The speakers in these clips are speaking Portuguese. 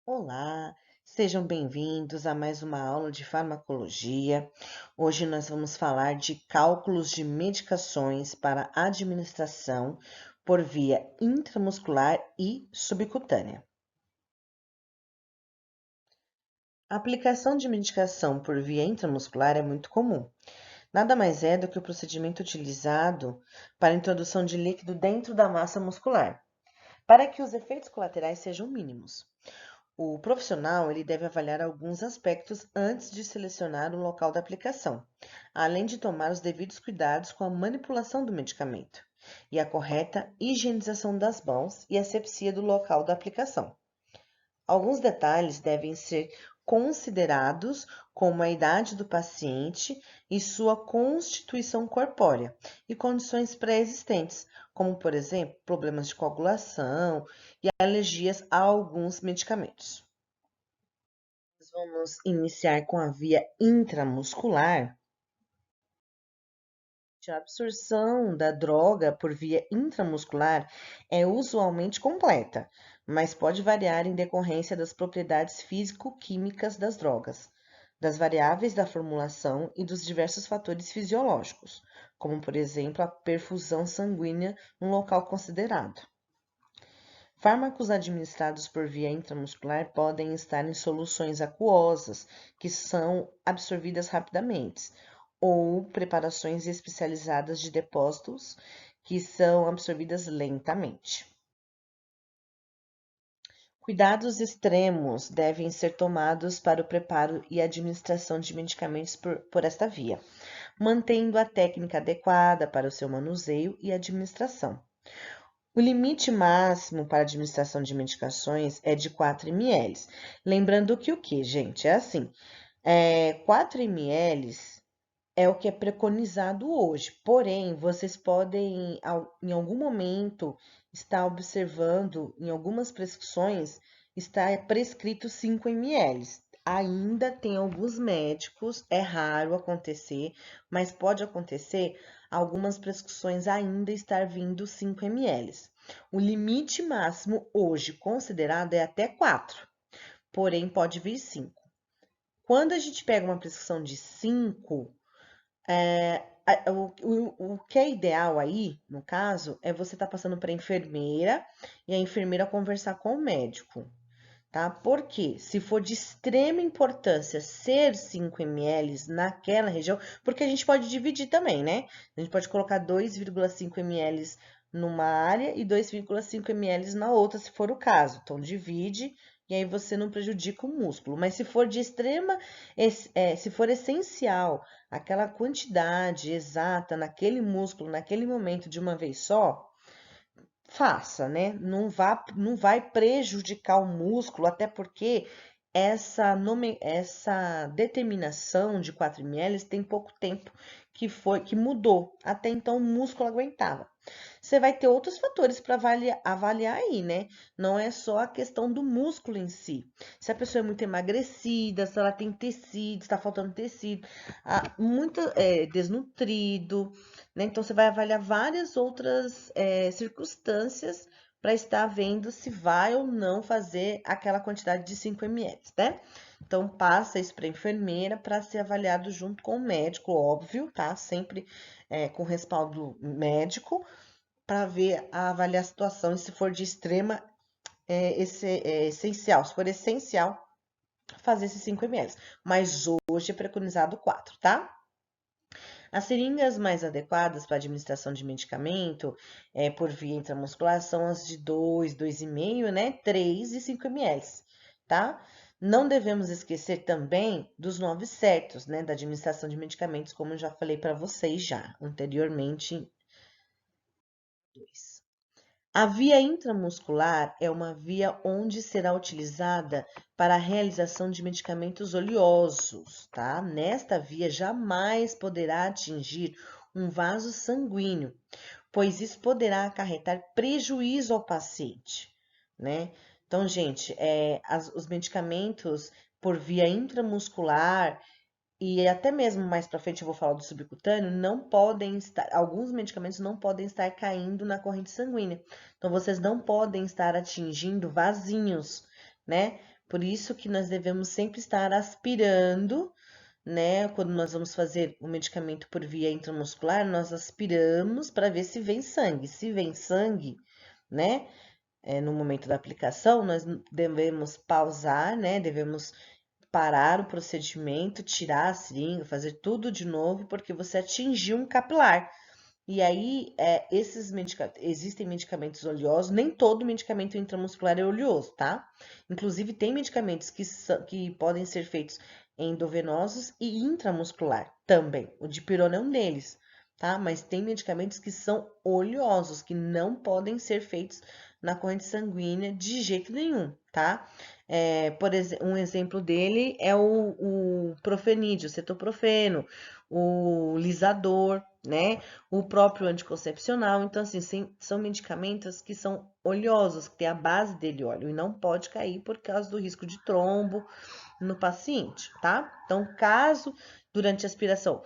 Olá, sejam bem-vindos a mais uma aula de farmacologia. Hoje nós vamos falar de cálculos de medicações para administração por via intramuscular e subcutânea. A aplicação de medicação por via intramuscular é muito comum. Nada mais é do que o procedimento utilizado para a introdução de líquido dentro da massa muscular, para que os efeitos colaterais sejam mínimos. O profissional ele deve avaliar alguns aspectos antes de selecionar o local da aplicação, além de tomar os devidos cuidados com a manipulação do medicamento e a correta higienização das mãos e asepsia do local da aplicação. Alguns detalhes devem ser considerados, como a idade do paciente e sua constituição corpórea, e condições pré-existentes, como, por exemplo, problemas de coagulação e alergias a alguns medicamentos. Nós vamos iniciar com a via intramuscular. A absorção da droga por via intramuscular é usualmente completa, mas pode variar em decorrência das propriedades físico-químicas das drogas, das variáveis da formulação e dos diversos fatores fisiológicos, como, por exemplo, a perfusão sanguínea no local considerado. Fármacos administrados por via intramuscular podem estar em soluções aquosas, que são absorvidas rapidamente, ou preparações especializadas de depósitos, que são absorvidas lentamente. Cuidados extremos devem ser tomados para o preparo e administração de medicamentos por esta via, mantendo a técnica adequada para o seu manuseio e administração. O limite máximo para administração de medicações é de 4 ml. Lembrando que o que, gente? É assim, 4 ml é o que é preconizado hoje. Porém, vocês podem, em algum momento, estar observando, em algumas prescrições, está prescrito 5 ml. Ainda tem alguns médicos, é raro acontecer, mas pode acontecer algumas prescrições ainda estar vindo 5 ml. O limite máximo hoje considerado é até 4, porém pode vir 5. Quando a gente pega uma prescrição de 5, o que é ideal aí, no caso, é você estar passando para a enfermeira e a enfermeira conversar com o médico, tá? Porque se for de extrema importância ser 5 ml naquela região, porque a gente pode dividir também, né? A gente pode colocar 2,5 ml numa área e 2,5 ml na outra, se for o caso. Então, divide e aí você não prejudica o músculo. Mas se for de extrema, se for essencial, aquela quantidade exata naquele músculo, naquele momento, de uma vez só, faça, né? Não vai prejudicar o músculo, até porque essa determinação de 4 ml tem pouco tempo que mudou. Até então o músculo aguentava. Você vai ter outros fatores para avaliar aí, né? Não é só a questão do músculo em si. Se a pessoa é muito emagrecida, se ela tem tecido, está faltando tecido, muito desnutrido, né? Então, você vai avaliar várias outras circunstâncias para estar vendo se vai ou não fazer aquela quantidade de 5 ml, né? Então, passa isso para a enfermeira para ser avaliado junto com o médico, óbvio, tá? Sempre com respaldo médico, para ver, avaliar a situação e se for de extrema, essencial. Se for essencial, fazer esses 5 ml. Mas hoje é preconizado 4, tá? As seringas mais adequadas para administração de medicamento por via intramuscular são as de 2, 2,5, né? 3 e 5 ml, tá? Não devemos esquecer também dos nomes certos, né? Da administração de medicamentos, como eu já falei para vocês já anteriormente. A via intramuscular é uma via onde será utilizada para a realização de medicamentos oleosos, tá? Nesta via jamais poderá atingir um vaso sanguíneo, pois isso poderá acarretar prejuízo ao paciente, né? Então, gente, os medicamentos por via intramuscular e até mesmo mais para frente eu vou falar do subcutâneo, não podem estar, alguns medicamentos não podem estar caindo na corrente sanguínea. Então, vocês não podem estar atingindo vasinhos, né? Por isso que nós devemos sempre estar aspirando, né? Quando nós vamos fazer o medicamento por via intramuscular, nós aspiramos para ver se vem sangue. Se vem sangue, né? No momento da aplicação, nós devemos pausar, né? Devemos parar o procedimento, tirar a seringa, fazer tudo de novo, porque você atingiu um capilar. E aí, existem medicamentos oleosos, nem todo medicamento intramuscular é oleoso, tá? Inclusive, tem medicamentos que podem ser feitos endovenosos e intramuscular também. O dipirona é um deles, tá? Mas tem medicamentos que são oleosos, que não podem ser feitos na corrente sanguínea de jeito nenhum, tá? Um exemplo dele é o profenídeo, o cetoprofeno, o lisador, né? O próprio anticoncepcional. Então, assim, são medicamentos que são oleosos, que tem a base dele óleo, e não pode cair por causa do risco de trombo no paciente, tá? Então, caso durante a aspiração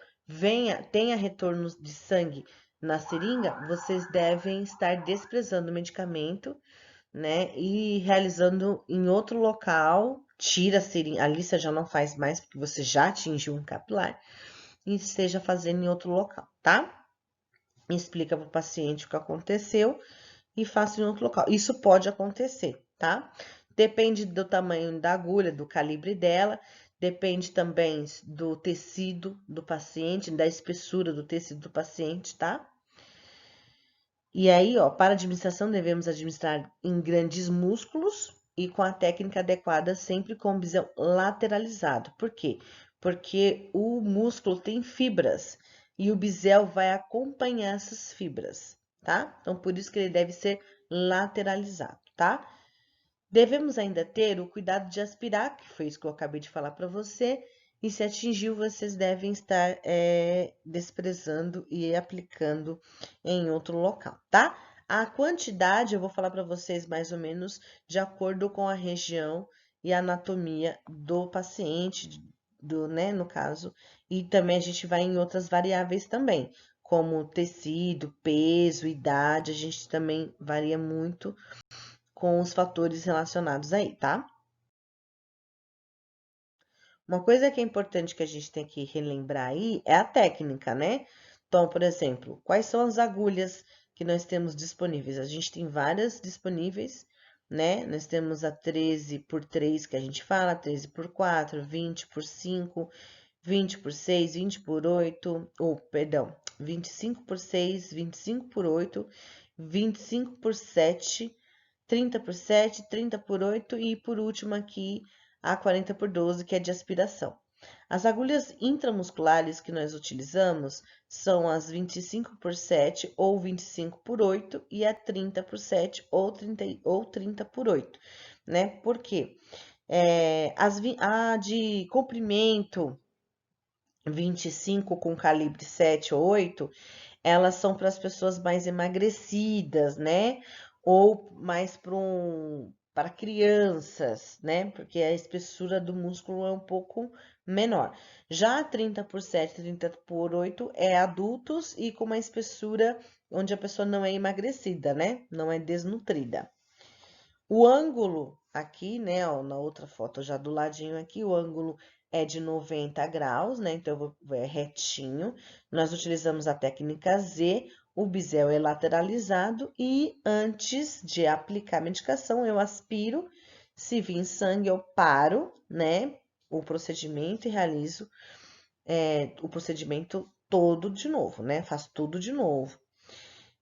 tenha retorno de sangue na seringa, vocês devem estar desprezando o medicamento, né? E realizando em outro local, tira a seringa, a lista já não faz mais, porque você já atingiu um capilar, e esteja fazendo em outro local, tá? Explica para o paciente o que aconteceu e faça em outro local. Isso pode acontecer, tá? Depende do tamanho da agulha, do calibre dela, depende também do tecido do paciente, da espessura do tecido do paciente, tá? E aí, ó, para administração, devemos administrar em grandes músculos e com a técnica adequada, sempre com o bisel lateralizado. Por quê? Porque o músculo tem fibras e o bisel vai acompanhar essas fibras, tá? Então, por isso que ele deve ser lateralizado, tá? Devemos ainda ter o cuidado de aspirar, que foi isso que eu acabei de falar para você, e se atingiu, vocês devem estar desprezando e aplicando em outro local, tá? A quantidade eu vou falar para vocês mais ou menos de acordo com a região e a anatomia do paciente, né, no caso, e também a gente vai em outras variáveis também, como tecido, peso, idade, a gente também varia muito com os fatores relacionados aí, tá? Uma coisa que é importante que a gente tem que relembrar aí é a técnica, né? Então, por exemplo, quais são as agulhas que nós temos disponíveis? A gente tem várias disponíveis, né? Nós temos a 13 por 3 que a gente fala, 13 por 4, 20 por 5, 20 por 6, 20 por 8, ou, perdão, 25 por 6, 25 por 8, 25 por 7, 30 por 7, 30 por 8 e por último aqui a 40 por 12, que é de aspiração. As agulhas intramusculares que nós utilizamos são as 25 por 7 ou 25 por 8 e a 30 por 7 ou 30 por 8, né? Por quê? A de comprimento 25 com calibre 7 ou 8, elas são para as pessoas mais emagrecidas, né? Ou mais para crianças, né? Porque a espessura do músculo é um pouco menor. Já 30 por 7, 30 por 8 é adultos e com uma espessura onde a pessoa não é emagrecida, né? Não é desnutrida. O ângulo aqui, né, ó, na outra foto já do ladinho aqui, o ângulo é de 90 graus, né? Então, é retinho. Nós utilizamos a técnica Z, o bisel é lateralizado e antes de aplicar a medicação, eu aspiro. Se vir sangue, eu paro, né, o procedimento e realizo o procedimento todo de novo, né? Faço tudo de novo.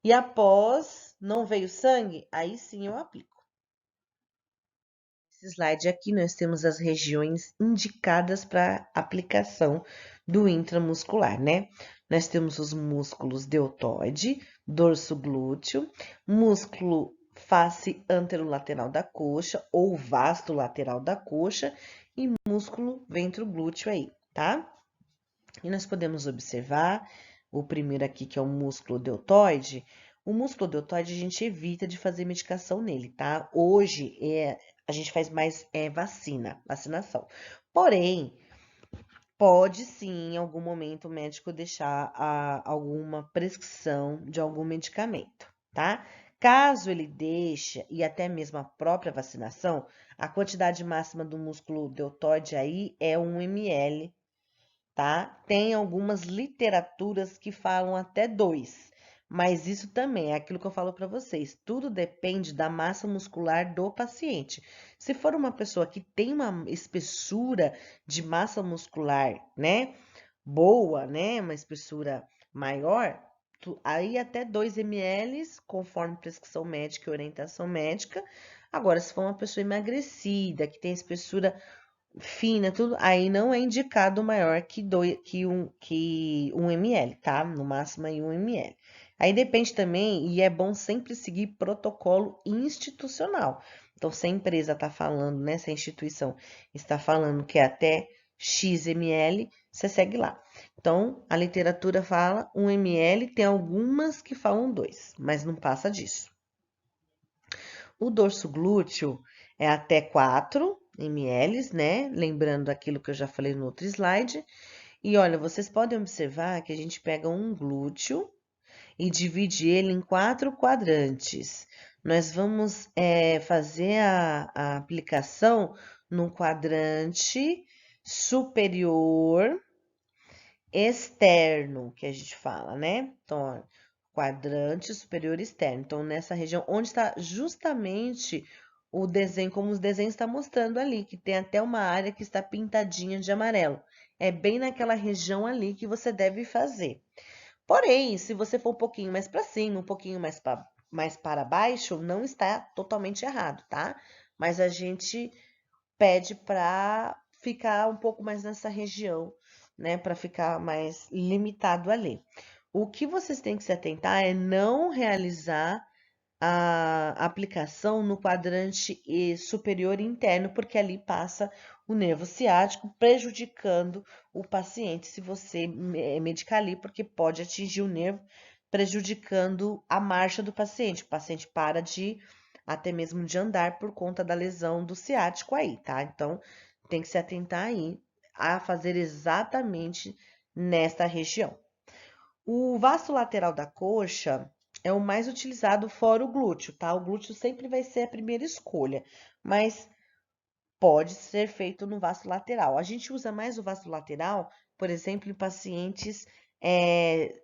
E após não veio sangue, aí sim eu aplico. Nesse slide aqui, nós temos as regiões indicadas para aplicação do intramuscular, né? Nós temos os músculos deltoide, dorso glúteo, músculo face anterolateral da coxa ou vasto lateral da coxa e músculo ventroglúteo aí, tá? E nós podemos observar o primeiro aqui, que é o músculo deltoide. O músculo deltoide a gente evita de fazer medicação nele, tá? Hoje a gente faz mais vacinação. Porém, pode sim, em algum momento, o médico deixar alguma prescrição de algum medicamento, tá? Caso ele deixe, e até mesmo a própria vacinação, a quantidade máxima do músculo deltoide aí é 1 ml, tá? Tem algumas literaturas que falam até 2, mas isso também é aquilo que eu falo para vocês. Tudo depende da massa muscular do paciente. Se for uma pessoa que tem uma espessura de massa muscular, né, boa, né, uma espessura maior, aí até 2 ml, conforme prescrição médica e orientação médica. Agora, se for uma pessoa emagrecida, que tem espessura fina, tudo, aí não é indicado maior que 1 ml, tá? No máximo aí 1 ml. Aí depende também, e é bom sempre seguir protocolo institucional. Então, se a empresa está falando, né, se a instituição está falando que é até X ml, você segue lá. Então, a literatura fala 1 ml, tem algumas que falam 2, mas não passa disso. O dorso glúteo é até 4 ml, né? Lembrando aquilo que eu já falei no outro slide. E olha, vocês podem observar que a gente pega um glúteo e divide ele em 4 quadrantes. Nós vamos fazer a aplicação no quadrante superior externo, que a gente fala, né? Então, ó, quadrante superior externo. Então, nessa região onde está justamente o desenho, como os desenhos estão mostrando ali, que tem até uma área que está pintadinha de amarelo. É bem naquela região ali que você deve fazer. Porém, se você for um pouquinho mais para cima, um pouquinho mais para baixo, não está totalmente errado, tá? Mas a gente pede para ficar um pouco mais nessa região, né? Para ficar mais limitado ali. O que vocês têm que se atentar é não realizar a aplicação no quadrante superior interno, porque ali passa o nervo ciático, prejudicando o paciente se você medicar ali, porque pode atingir o nervo, prejudicando a marcha do paciente. O paciente para de até mesmo de andar por conta da lesão do ciático aí, tá? Então, tem que se atentar aí a fazer exatamente nesta região. O vasto lateral da coxa é o mais utilizado fora o glúteo, tá? O glúteo sempre vai ser a primeira escolha, mas pode ser feito no vasto lateral. A gente usa mais o vasto lateral, por exemplo, em pacientes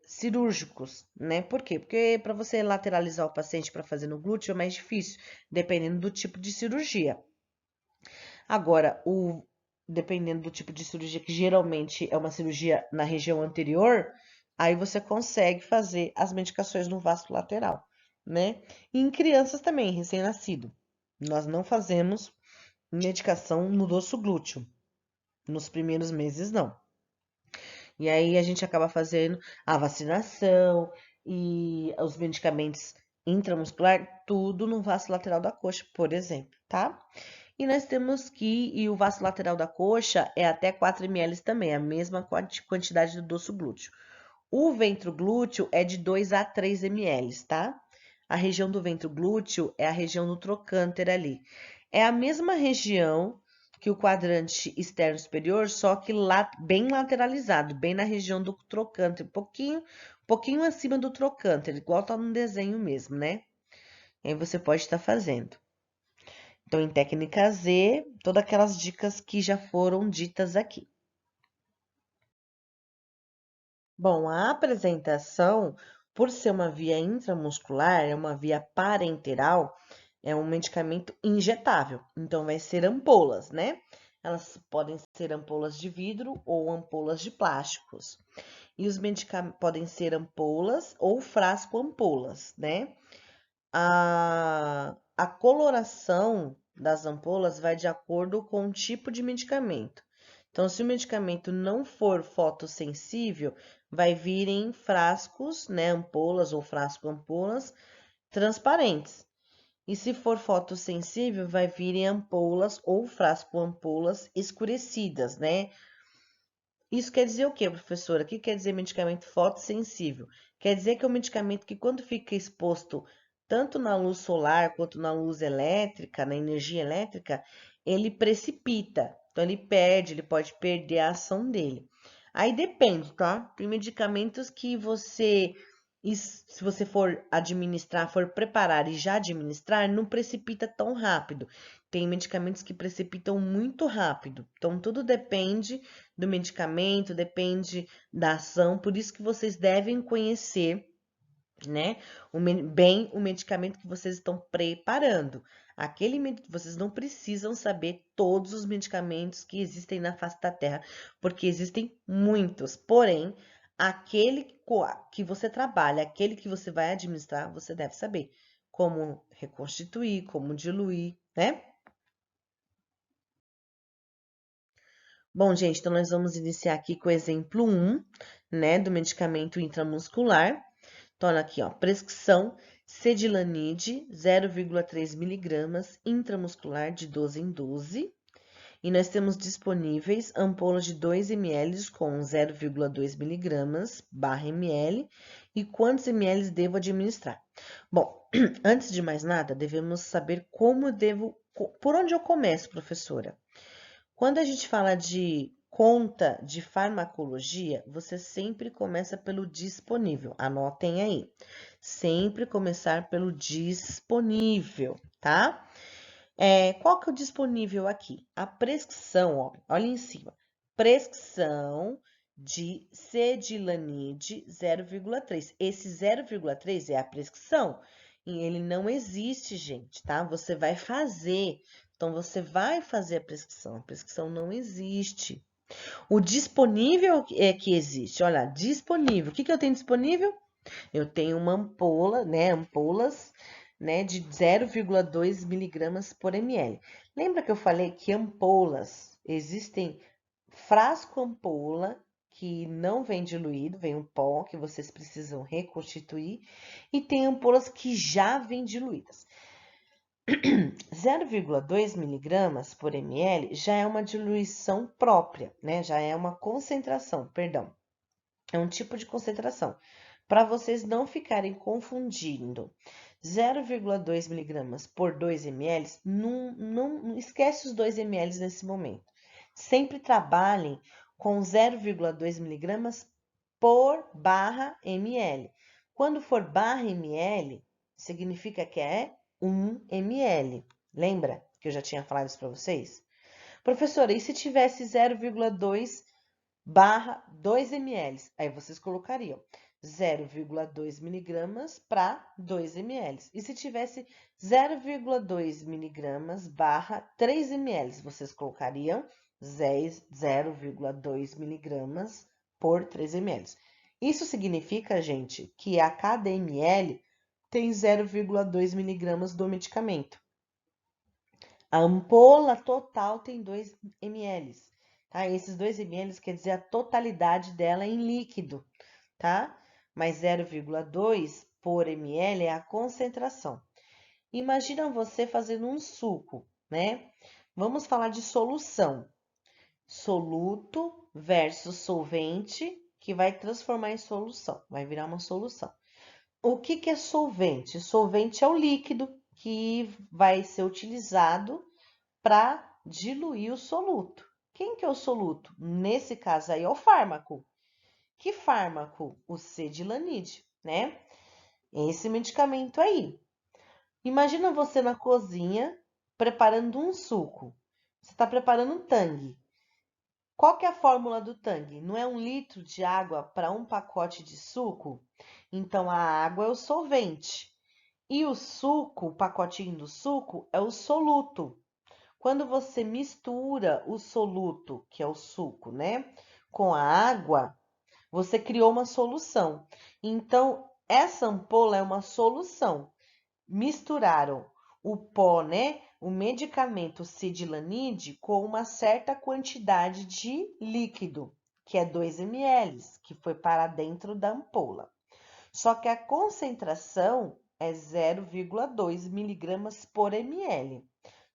cirúrgicos, né? Por quê? Porque para você lateralizar o paciente para fazer no glúteo é mais difícil, dependendo do tipo de cirurgia. Agora, dependendo do tipo de cirurgia, que geralmente é uma cirurgia na região anterior, aí você consegue fazer as medicações no vasto lateral, né? E em crianças também, recém-nascido. Nós não fazemos medicação no dorso glúteo. Nos primeiros meses, não. E aí a gente acaba fazendo a vacinação e os medicamentos intramuscular, tudo no vasto lateral da coxa, por exemplo, tá? E nós temos e o vasto lateral da coxa é até 4 ml também, a mesma quantidade do dorso glúteo. O ventro glúteo é de 2 a 3 ml, tá? A região do ventro glúteo é a região do trocânter ali. É a mesma região que o quadrante externo superior, só que bem lateralizado, bem na região do trocânter, pouquinho acima do trocânter, igual tá no desenho mesmo, né? E aí você pode estar fazendo. Então, em técnica Z, todas aquelas dicas que já foram ditas aqui. Bom, a apresentação, por ser uma via intramuscular, é uma via parenteral, é um medicamento injetável. Então, vai ser ampolas, né? Elas podem ser ampolas de vidro ou ampolas de plásticos. E os medicamentos podem ser ampolas ou frasco-ampolas, né? A coloração das ampolas vai de acordo com o tipo de medicamento. Então, se o medicamento não for fotossensível, vai vir em frascos, né, ampolas ou frasco-ampolas transparentes. E se for fotossensível, vai vir em ampolas ou frasco-ampolas escurecidas, né? Isso quer dizer o quê, professora? O que quer dizer medicamento fotossensível? Quer dizer que é um medicamento que, quando fica exposto tanto na luz solar quanto na luz elétrica, na energia elétrica, ele precipita. Então, ele pode perder a ação dele. Aí depende, tá? Tem medicamentos que você E se você for administrar, for preparar e já administrar, não precipita tão rápido. Tem medicamentos que precipitam muito rápido. Então, tudo depende do medicamento, depende da ação. Por isso que vocês devem conhecer, né, bem o medicamento que vocês estão preparando. Vocês não precisam saber todos os medicamentos que existem na face da Terra, porque existem muitos. Porém, aquele que você trabalha, aquele que você vai administrar, você deve saber como reconstituir, como diluir, né? Bom, gente, então nós vamos iniciar aqui com o exemplo 1, né, do medicamento intramuscular. Então, aqui, ó, prescrição Cedilanide, 0,3 miligramas, intramuscular de 12 em 12. E nós temos disponíveis ampolas de 2 ml com 0,2 miligramas barra ml. E quantos ml devo administrar? Bom, antes de mais nada, devemos saber como eu devo... Por onde eu começo, professora? Quando a gente fala de conta de farmacologia, você sempre começa pelo disponível. Anotem aí. Sempre começar pelo disponível, tá? Qual que é o disponível aqui? A prescrição, ó, olha em cima. Prescrição de Cedilanide 0,3. Esse 0,3 é a prescrição e ele não existe, gente, tá? Você vai fazer. Então, você vai fazer a prescrição não existe. O disponível é que existe. Olha, disponível. O que eu tenho disponível? Eu tenho uma ampola, né? Ampolas, né? De 0,2 miligramas por ml. Lembra que eu falei que ampolas existem frasco ampola que não vem diluído, vem um pó que vocês precisam reconstituir, e tem ampolas que já vêm diluídas. 0,2 miligramas por ml já é uma diluição própria, né? Já é uma concentração, perdão. É um tipo de concentração. Para vocês não ficarem confundindo 0,2 miligramas por 2 ml, não esquece os 2 ml nesse momento. Sempre trabalhem com 0,2 miligramas por barra ml. Quando for barra ml, significa que é 1 ml. Lembra que eu já tinha falado isso para vocês? Professora, e se tivesse 0,2 barra 2 ml? Aí vocês colocariam 0,2 miligramas para 2 ml. E se tivesse 0,2 miligramas barra 3 ml, vocês colocariam 0,2 miligramas por 3 ml. Isso significa, gente, que a cada ml tem 0,2 miligramas do medicamento. A ampola total tem 2 ml, tá? Esses 2 ml quer dizer a totalidade dela em líquido, tá? Mas 0,2 por ml é a concentração. Imagina você fazendo um suco, né? Vamos falar de solução. Soluto versus solvente, que vai transformar em solução, vai virar uma solução. O que é solvente? Solvente é o líquido que vai ser utilizado para diluir o soluto. Quem que é o soluto? Nesse caso aí é o fármaco. Que fármaco? O Cedilanide, né? Esse medicamento aí. Imagina você na cozinha preparando um suco. Você está preparando um tangue. Qual que é a fórmula do tangue? Não é 1 litro de água para um pacote de suco? Então, a água é o solvente. E o suco, o pacotinho do suco, é o soluto. Quando você mistura o soluto, que é o suco, né, com a água, você criou uma solução. Então, essa ampola é uma solução. Misturaram o pó, né, o medicamento Cedilanide com uma certa quantidade de líquido, que é 2 ml, que foi para dentro da ampola. Só que a concentração é 0,2 miligramas por ml.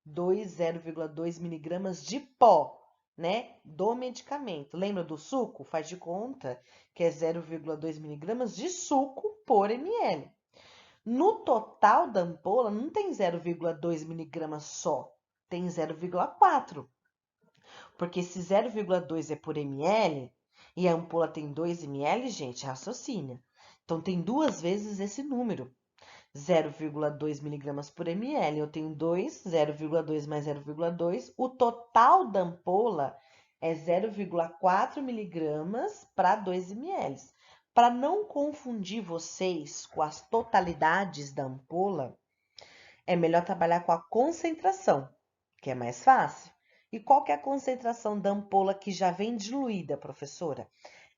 0,2 miligramas de pó, né, do medicamento. Lembra do suco? Faz de conta que é 0,2 miligramas de suco por ml. No total da ampola, não tem 0,2 miligramas só, tem 0,4. Porque se 0,2 é por ml e a ampola tem 2 ml, gente, raciocínio. Então, tem 2 vezes esse número. 0,2 miligramas por ml. Eu tenho 2, 0,2 mais 0,2. O total da ampola é 0,4 miligramas para 2 ml. Para não confundir vocês com as totalidades da ampola, é melhor trabalhar com a concentração, que é mais fácil. E qual que é a concentração da ampola que já vem diluída, professora?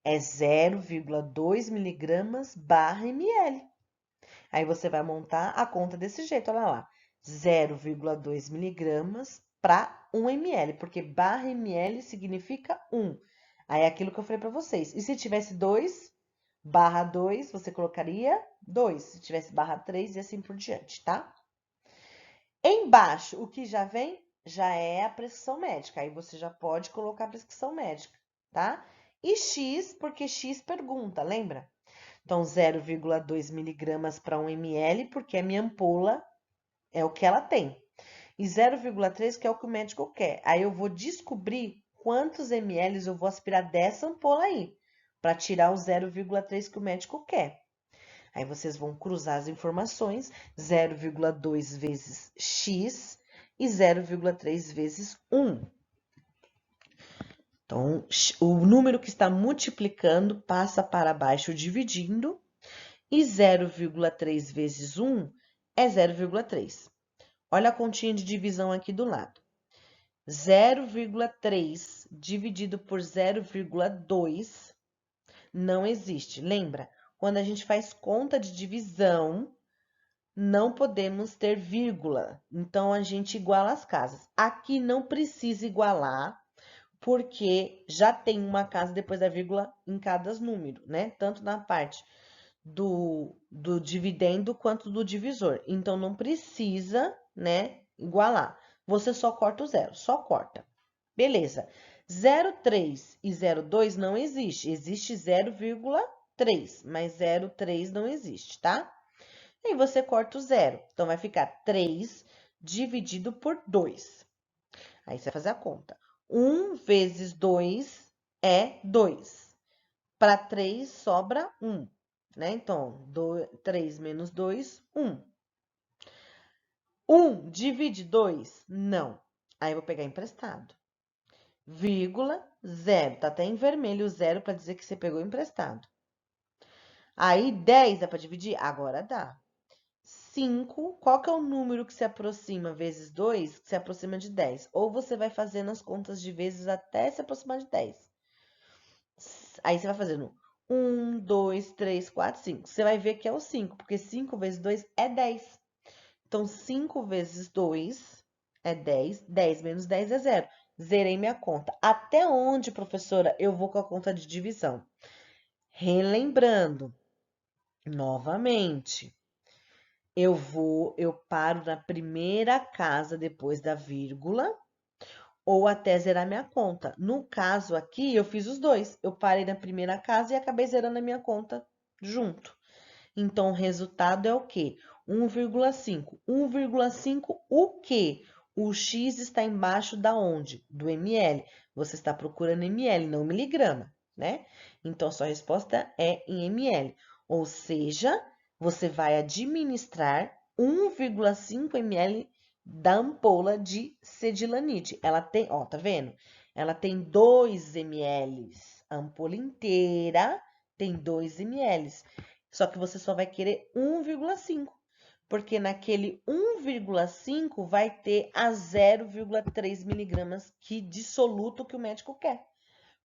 É 0,2 miligramas barra ml. Aí você vai montar a conta desse jeito, olha lá. 0,2 miligramas para 1 ml, porque barra ml significa 1. Aí é aquilo que eu falei para vocês. E se tivesse 2, barra 2, você colocaria 2. Se tivesse barra 3 e assim por diante, tá? Embaixo, o que já vem já é a prescrição médica. Aí você já pode colocar a prescrição médica, tá? E X, porque X pergunta, lembra? Então, 0,2 miligramas para 1 ml, porque a minha ampola é o que ela tem. E 0,3, que é o que o médico quer. Aí eu vou descobrir quantos ml eu vou aspirar dessa ampola aí, para tirar o 0,3 que o médico quer. Aí vocês vão cruzar as informações, 0,2 vezes x e 0,3 vezes 1. Então, o número que está multiplicando passa para baixo dividindo, e 0,3 vezes 1 é 0,3. Olha a continha de divisão aqui do lado. 0,3 dividido por 0,2 não existe. Lembra? Quando a gente faz conta de divisão, não podemos ter vírgula. Então, a gente iguala as casas. Aqui não precisa igualar, porque já tem uma casa depois da vírgula em cada número, né? Tanto na parte do dividendo quanto do divisor. Então, não precisa, né, igualar. Você só corta o zero, só corta. Beleza. 0,3 e 0,2 não existe. Existe 0,3, mas 0,3 não existe, tá? E você corta o zero. Então, vai ficar 3 dividido por 2. Aí, você vai fazer a conta. 1 vezes 2 é 2. Para 3, sobra 1. Né? Então, 3 menos 2, 1. 1 divide 2? Não. Aí, eu vou pegar emprestado. Vírgula, 0. Tá até em vermelho o 0 para dizer que você pegou emprestado. Aí, 10 dá para dividir? Agora dá. 5, qual que é o número que se aproxima vezes 2, que se aproxima de 10? Ou você vai fazendo as contas de vezes até se aproximar de 10. Aí você vai fazendo 1, 2, 3, 4, 5. Você vai ver que é o 5, porque 5 vezes 2 é 10. Então, 5 vezes 2 é 10. 10 menos 10 é 0. Zerei minha conta. Até onde, professora, eu vou com a conta de divisão? Relembrando, novamente, eu paro na primeira casa depois da vírgula ou até zerar minha conta. No caso aqui, eu fiz os dois. Eu parei na primeira casa e acabei zerando a minha conta junto. Então, o resultado é o quê? 1,5. 1,5 o quê? O X está embaixo da onde? Do ml. Você está procurando ml, não miligrama, né? Então, a sua resposta é em ml. Ou seja, você vai administrar 1,5 ml da ampola de cedilanite. Ela tem, ó, tá vendo? Ela tem 2 ml. A ampola inteira tem 2 ml. Só que você só vai querer 1,5, porque naquele 1,5 vai ter a 0,3 miligramas que dissoluto que o médico quer.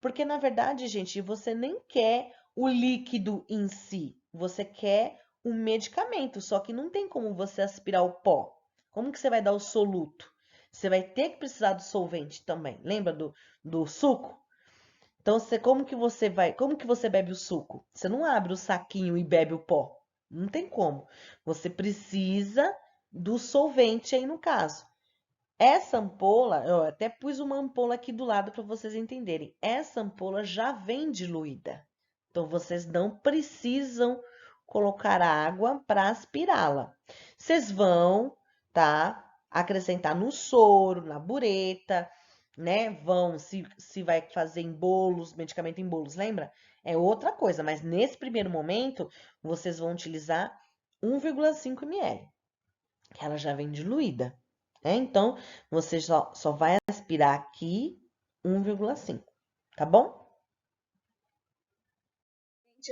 Porque, na verdade, gente, você nem quer o líquido em si, você quer o medicamento, só que não tem como você aspirar o pó. Como que você vai dar o soluto? Você vai ter que precisar do solvente também. Lembra do suco? Então, como que você bebe o suco? Você não abre o saquinho e bebe o pó. Não tem como. Você precisa do solvente aí no caso. Essa ampola, eu até pus uma ampola aqui do lado para vocês entenderem. Essa ampola já vem diluída. Então, vocês não precisam colocar água para aspirá-la. Vocês vão, tá? Acrescentar no soro, na bureta, né? Se vai fazer em bolos, medicamento em bolos, lembra? é outra coisa, mas nesse primeiro momento, vocês vão utilizar 1,5 ml, que ela já vem diluída, né? Então, você só vai aspirar aqui 1,5, tá bom?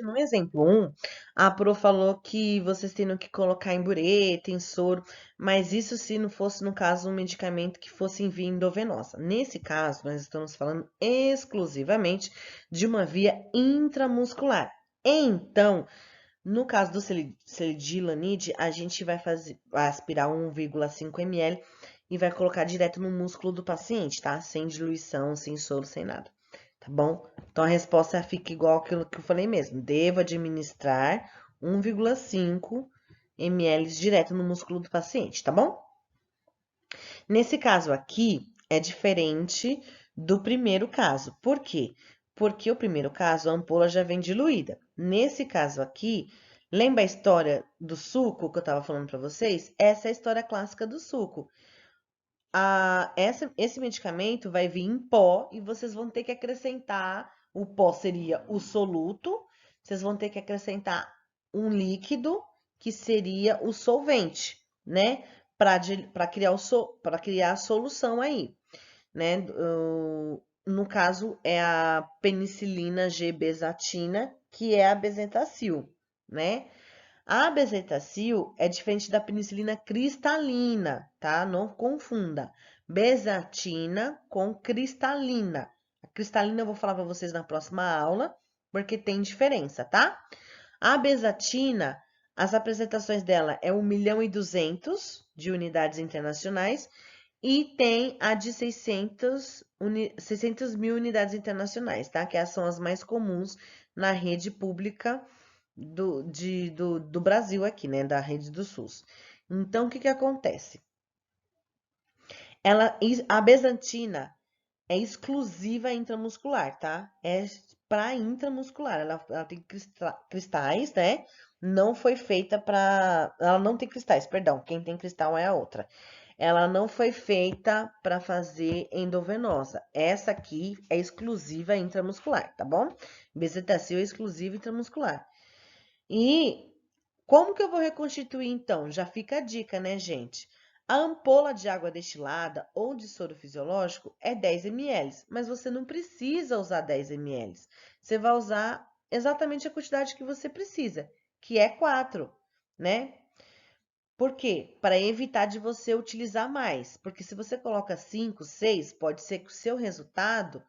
No exemplo 1, a Pro falou que vocês teriam que colocar em bureta, em soro, mas isso se não fosse, no caso, um medicamento que fosse em via endovenosa. Nesse caso, nós estamos falando exclusivamente de uma via intramuscular. Então, no caso do Celidilanide, a gente vai aspirar 1,5 ml e vai colocar direto no músculo do paciente, tá? Sem diluição, sem soro, sem nada. Tá bom? Então, a resposta fica igual aquilo que eu falei mesmo. Devo administrar 1,5 ml direto no músculo do paciente, tá bom? Nesse caso aqui, é diferente do primeiro caso. Por quê? Porque o primeiro caso, a ampola já vem diluída. Nesse caso aqui, lembra a história do suco que eu estava falando para vocês? Essa é a história clássica do suco. Esse medicamento vai vir em pó e vocês vão ter que acrescentar, o pó seria o soluto, vocês vão ter que acrescentar um líquido, que seria o solvente, né? Para criar a solução aí, né? No caso, é a penicilina G-bezatina, que é a bezetacil, né? A bezetacil é diferente da penicilina cristalina, tá? Não confunda. Bezatina com cristalina. A cristalina eu vou falar para vocês na próxima aula, porque tem diferença, tá? A bezatina, as apresentações dela é 1.200.000 de unidades internacionais e tem a de 600 mil unidades internacionais, tá? Que são as mais comuns na rede pública do Brasil aqui, né? Da rede do SUS. Então, o que acontece? A besantina é exclusiva intramuscular, tá? É para intramuscular. Ela tem cristais, né? Não foi feita para. Ela não tem cristais, perdão. Quem tem cristal é a outra. Ela não foi feita para fazer endovenosa. Essa aqui é exclusiva intramuscular, tá bom? Bezetacil é exclusiva intramuscular. E como que eu vou reconstituir então? Já fica a dica, né, gente? A ampola de água destilada ou de soro fisiológico é 10 ml, mas você não precisa usar 10 ml. Você vai usar exatamente a quantidade que você precisa, que é 4, né? Por quê? Para evitar de você utilizar mais. Porque se você coloca 5, 6, pode ser que o seu resultado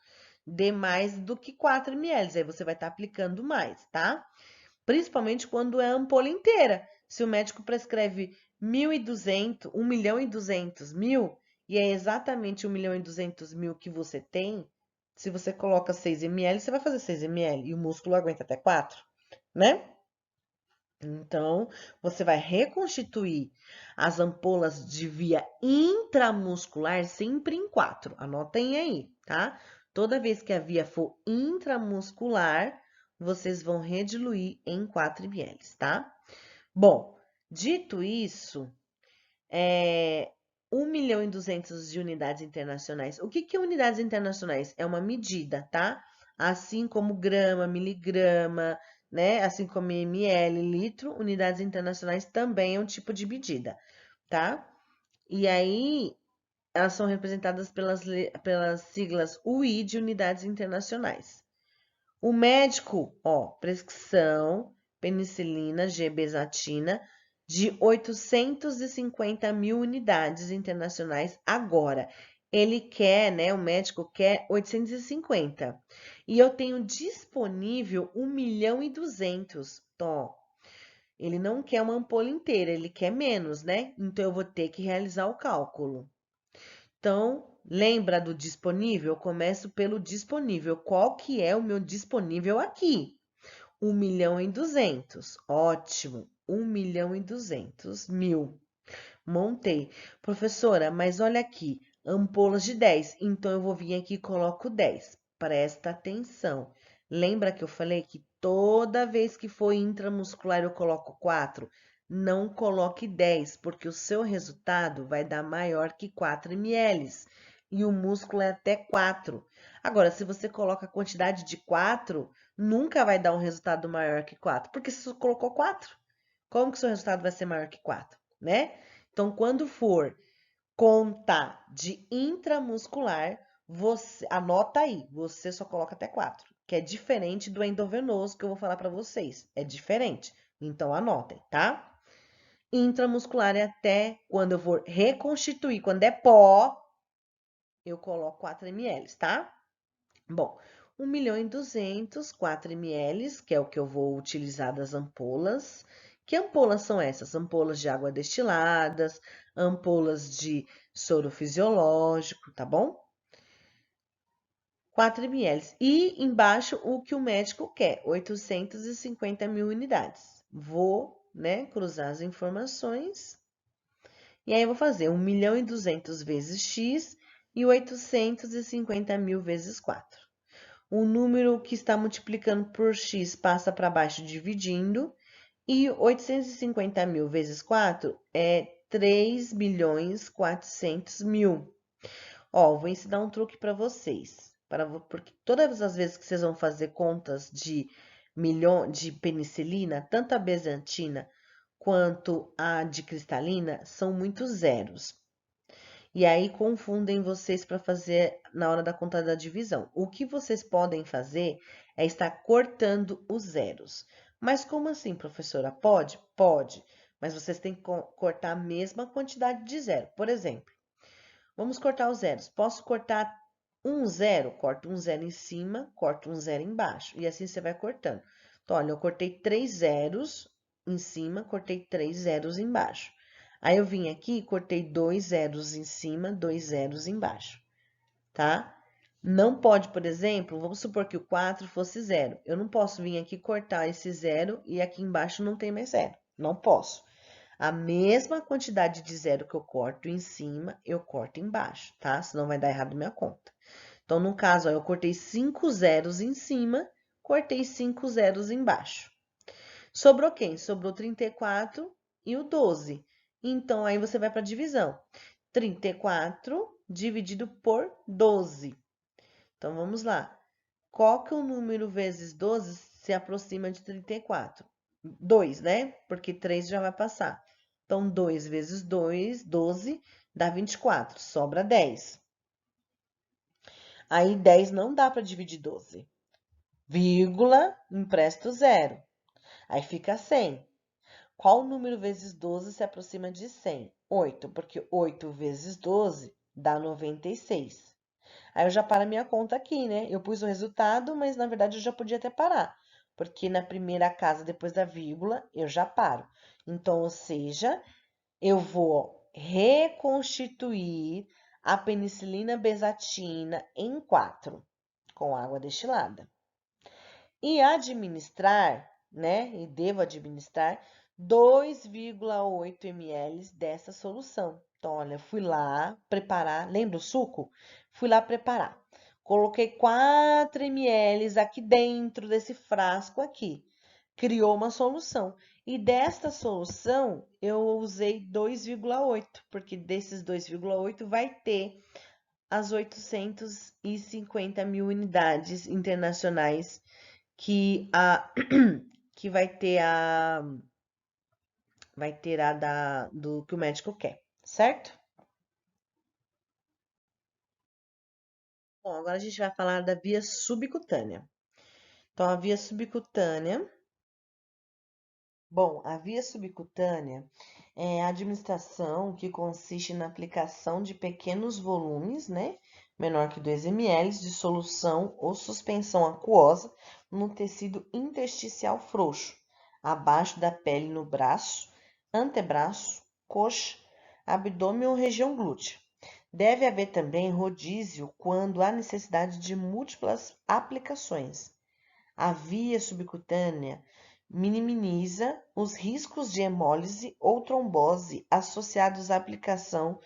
dê mais do que 4 ml. Aí você vai estar aplicando mais, tá? Principalmente quando é a ampola inteira. Se o médico prescreve 1.200, 1.200.000, e é exatamente 1.200.000 que você tem, se você coloca 6 ml, você vai fazer 6 ml, e o músculo aguenta até 4, né? Então, você vai reconstituir as ampolas de via intramuscular sempre em 4. Anotem aí, tá? Toda vez que a via for intramuscular, vocês vão rediluir em 4 ml, tá? Bom, dito isso, 1.200.000 de unidades internacionais. O que é unidades internacionais? É uma medida, tá? Assim como grama, miligrama, né? Assim como ml, litro, unidades internacionais também é um tipo de medida, tá? E aí, elas são representadas pelas siglas UI de unidades internacionais. O médico, ó, prescrição, penicilina, G-bezatina, de 850.000 unidades internacionais agora. Ele quer, né, o médico quer 850. E eu tenho disponível 1.200.000. Tó. Ele não quer uma ampola inteira, ele quer menos, né? Então, eu vou ter que realizar o cálculo. Então, lembra do disponível? Eu começo pelo disponível. Qual que é o meu disponível aqui? 1.200.000. Ótimo. 1.200.000. Montei. Professora, mas olha aqui, ampolas de 10. Então, eu vou vir aqui e coloco 10. Presta atenção. Lembra que eu falei que toda vez que for intramuscular eu coloco 4? Não coloque 10, porque o seu resultado vai dar maior que 4 ml. e o músculo é até 4. Agora, se você coloca a quantidade de 4, nunca vai dar um resultado maior que 4, porque você colocou 4. Como que o seu resultado vai ser maior que 4, né? Então, quando for contar de intramuscular, você anota aí, você só coloca até 4, que é diferente do endovenoso que eu vou falar para vocês. É diferente. Então, anotem, tá? Intramuscular é até quando eu vou reconstituir, quando é pó, eu coloco 4 ml, tá? Bom, 1.200.000, 4 ml, que é o que eu vou utilizar das ampolas. Que ampolas são essas? Ampolas de água destiladas, ampolas de soro fisiológico, tá bom? 4 ml. E embaixo o que o médico quer, 850.000 unidades. Vou, né, cruzar as informações. E aí eu vou fazer 1.200.000 vezes x e 850.000 vezes 4. O número que está multiplicando por x passa para baixo dividindo, e 850.000 vezes 4 é 3.400.000. Ó, vou ensinar um truque para vocês, porque todas as vezes que vocês vão fazer contas de penicilina, tanto a bezantina quanto a de cristalina, são muitos zeros. E aí confundem vocês para fazer na hora da conta da divisão. O que vocês podem fazer é estar cortando os zeros. Mas como assim, professora? Pode? Pode. Mas vocês têm que cortar a mesma quantidade de zero. Por exemplo, vamos cortar os zeros. Posso cortar um zero? Corto um zero em cima, corto um zero embaixo. E assim você vai cortando. Então, olha, eu cortei 3 zeros em cima, cortei 3 zeros embaixo. Aí eu vim aqui e cortei 2 zeros em cima, 2 zeros embaixo, tá? Não pode, por exemplo, vamos supor que o 4 fosse zero. Eu não posso vir aqui cortar esse zero e aqui embaixo não tem mais zero. Não posso. A mesma quantidade de zero que eu corto em cima, eu corto embaixo, tá? Senão vai dar errado minha conta. Então, no caso, ó, eu cortei 5 zeros em cima, cortei 5 zeros embaixo. Sobrou quem? Sobrou 34 e o 12. Então, aí você vai para a divisão. 34 dividido por 12. Então, vamos lá. Qual que é o número vezes 12 se aproxima de 34? 2, né? Porque 3 já vai passar. Então, 2 vezes 2, 12, dá 24. Sobra 10. Aí, 10 não dá para dividir 12. Vírgula, empresta o zero. Aí fica 100. Qual número vezes 12 se aproxima de 100? 8, porque 8 vezes 12 dá 96. Aí eu já paro a minha conta aqui, né? Eu pus o resultado, mas na verdade eu já podia até parar, porque na primeira casa, depois da vírgula, eu já paro. Então, ou seja, eu vou reconstituir a penicilina bezatina em 4, com água destilada. E administrar, né? E devo administrar 2,8 ml dessa solução. Então, olha, fui lá preparar, lembra o suco? Fui lá preparar. Coloquei 4 ml aqui dentro desse frasco aqui. Criou uma solução. E desta solução, eu usei 2,8, porque desses 2,8 vai ter as 850.000 unidades internacionais que a que vai ter a do que o médico quer, certo? Bom, agora a gente vai falar da via subcutânea. Então, a via subcutânea, a via subcutânea é a administração que consiste na aplicação de pequenos volumes, né, menor que 2 ml, de solução ou suspensão aquosa no tecido intersticial frouxo, abaixo da pele no braço, antebraço, coxa, abdômen ou região glútea. Deve haver também rodízio quando há necessidade de múltiplas aplicações. A via subcutânea minimiza os riscos de hemólise ou trombose associados à aplicação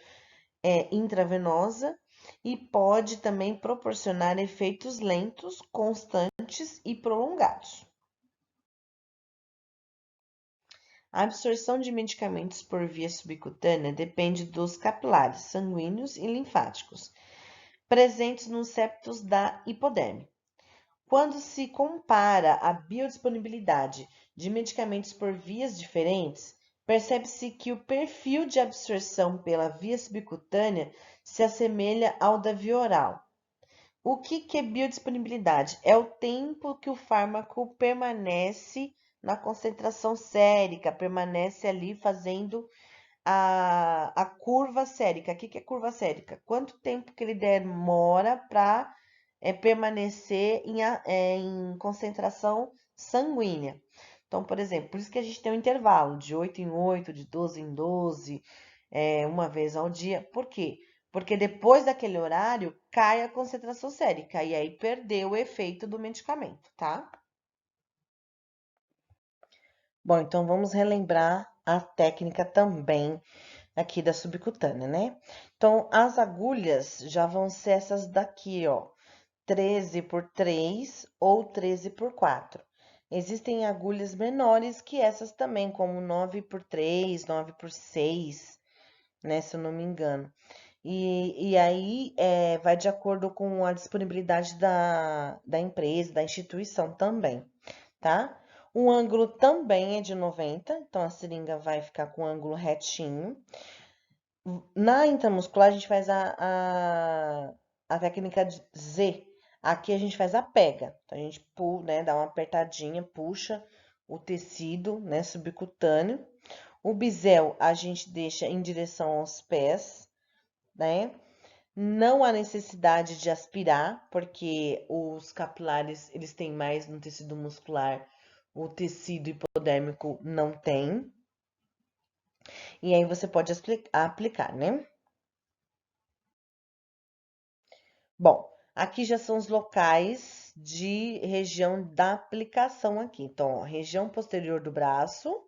intravenosa e pode também proporcionar efeitos lentos, constantes e prolongados. A absorção de medicamentos por via subcutânea depende dos capilares sanguíneos e linfáticos. presentes nos septos da hipoderme. Quando se compara a biodisponibilidade de medicamentos por vias diferentes, percebe-se que o perfil de absorção pela via subcutânea se assemelha ao da via oral. O que é biodisponibilidade? É o tempo que o fármaco permanece na concentração sérica, permanece ali fazendo a curva sérica. O que é curva sérica? Quanto tempo que ele demora para permanecer em concentração sanguínea. Então, por exemplo, por isso que a gente tem um intervalo de 8 em 8, de 12 em 12, uma vez ao dia. Por quê? Porque depois daquele horário cai a concentração sérica e aí perdeu o efeito do medicamento, tá? Bom, então vamos relembrar a técnica também aqui da subcutânea, né? Então, as agulhas já vão ser essas daqui, ó, 13 por 3 ou 13 por 4. Existem agulhas menores que essas também, como 9 por 3, 9 por 6, né, se eu não me engano. E aí vai de acordo com a disponibilidade da empresa, da instituição também, tá? O ângulo também é de 90, então a seringa vai ficar com o ângulo retinho. Na intramuscular, a gente faz a técnica de Z. Aqui a gente faz a pega. Então, a gente né, dá uma apertadinha, puxa o tecido, né, subcutâneo. O bisel a gente deixa em direção aos pés, né? Não há necessidade de aspirar, porque os capilares, eles têm mais no tecido muscular, o tecido hipodérmico não tem. E aí você pode aplicar, né? Bom, aqui já são os locais de região da aplicação aqui. Então, ó, região posterior do braço,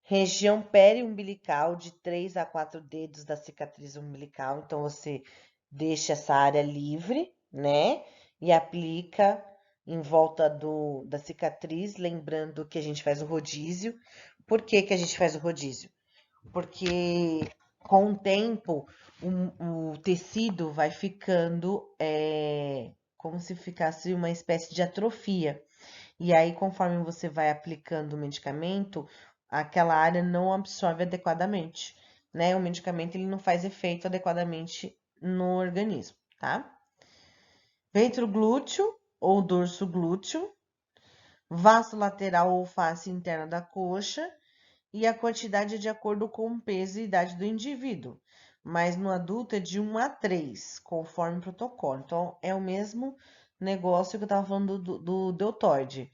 região periumbilical de 3 a 4 dedos da cicatriz umbilical. Então, você deixa essa área livre, né? E aplica em volta da cicatriz, lembrando que a gente faz o rodízio. Por que que a gente faz o rodízio? Porque com o tempo o tecido vai ficando como se ficasse uma espécie de atrofia. E aí, conforme você vai aplicando o medicamento, aquela área não absorve adequadamente, né? O medicamento ele não faz efeito adequadamente no organismo, tá? Ventro glúteo ou dorso glúteo, vasto lateral ou face interna da coxa, e a quantidade é de acordo com o peso e idade do indivíduo, mas no adulto é de 1 a 3, conforme o protocolo. Então, é o mesmo negócio que eu estava falando do deltoide.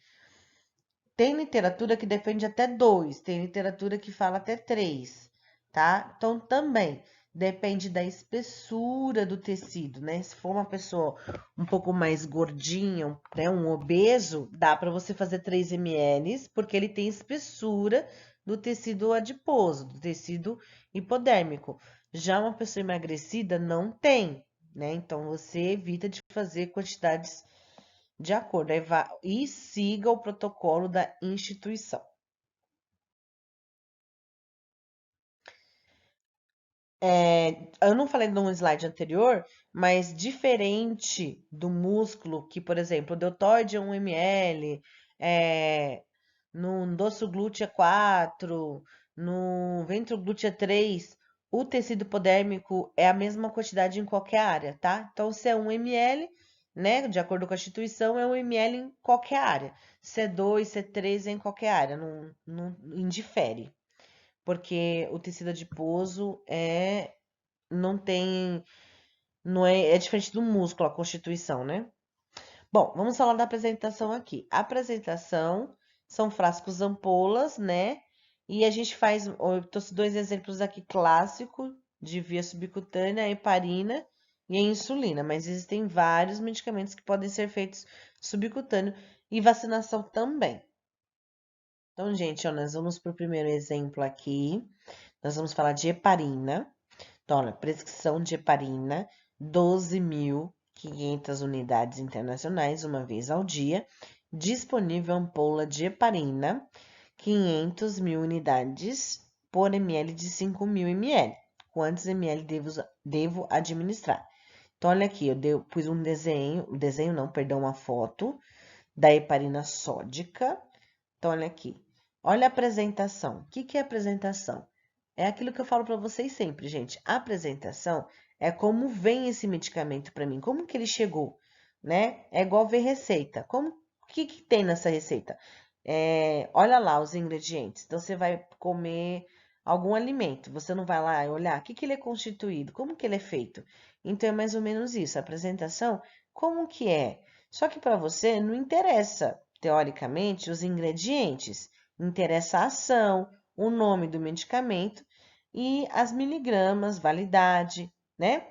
Tem literatura que defende até 2, tem literatura que fala até 3, tá? Então, também depende da espessura do tecido, né? Se for uma pessoa um pouco mais gordinha, né, um obeso, dá para você fazer 3 ml, porque ele tem espessura do tecido adiposo, do tecido hipodérmico. Já uma pessoa emagrecida não tem, né? Então, você evita de fazer quantidades de acordo, e siga o protocolo da instituição. Eu não falei no slide anterior, mas diferente do músculo, que, por exemplo, o deltoide é 1 ml, no dorso glúteo é 4, no ventro glúteo é 3, o tecido hipodérmico é a mesma quantidade em qualquer área, tá? Então, se é 1 ml, né, de acordo com a instituição, é 1 ml em qualquer área. Se é 2, se é 3, é em qualquer área, não indifere. Porque o tecido adiposo não tem, não é diferente do músculo, a constituição, né? Bom, vamos falar da apresentação aqui. A apresentação são frascos ampolas, né? E a gente faz, eu trouxe 2 exemplos aqui clássicos de via subcutânea, a heparina e a insulina, mas existem vários medicamentos que podem ser feitos subcutâneo e vacinação também. Então, gente, ó, nós vamos para o primeiro exemplo aqui. Nós vamos falar de heparina. Então, olha, prescrição de heparina, 12.500 unidades internacionais, uma vez ao dia. Disponível ampola de heparina, 500.000 unidades por ml de 5.000 ml. Quantos ml devo administrar? Então, olha aqui, pus um desenho não, perdão, uma foto da heparina sódica. Então, olha aqui. Olha a apresentação. O que que é apresentação? É aquilo que eu falo para vocês sempre, gente. A apresentação é como vem esse medicamento para mim, como que ele chegou, né? É igual ver receita. O que que tem nessa receita? Olha lá os ingredientes. Então, você vai comer algum alimento. Você não vai lá olhar o que que ele é constituído, como que ele é feito. Então, é mais ou menos isso. A apresentação, como que é? Só que para você não interessa, teoricamente, os ingredientes. Interessa a ação, o nome do medicamento e as miligramas, validade, né?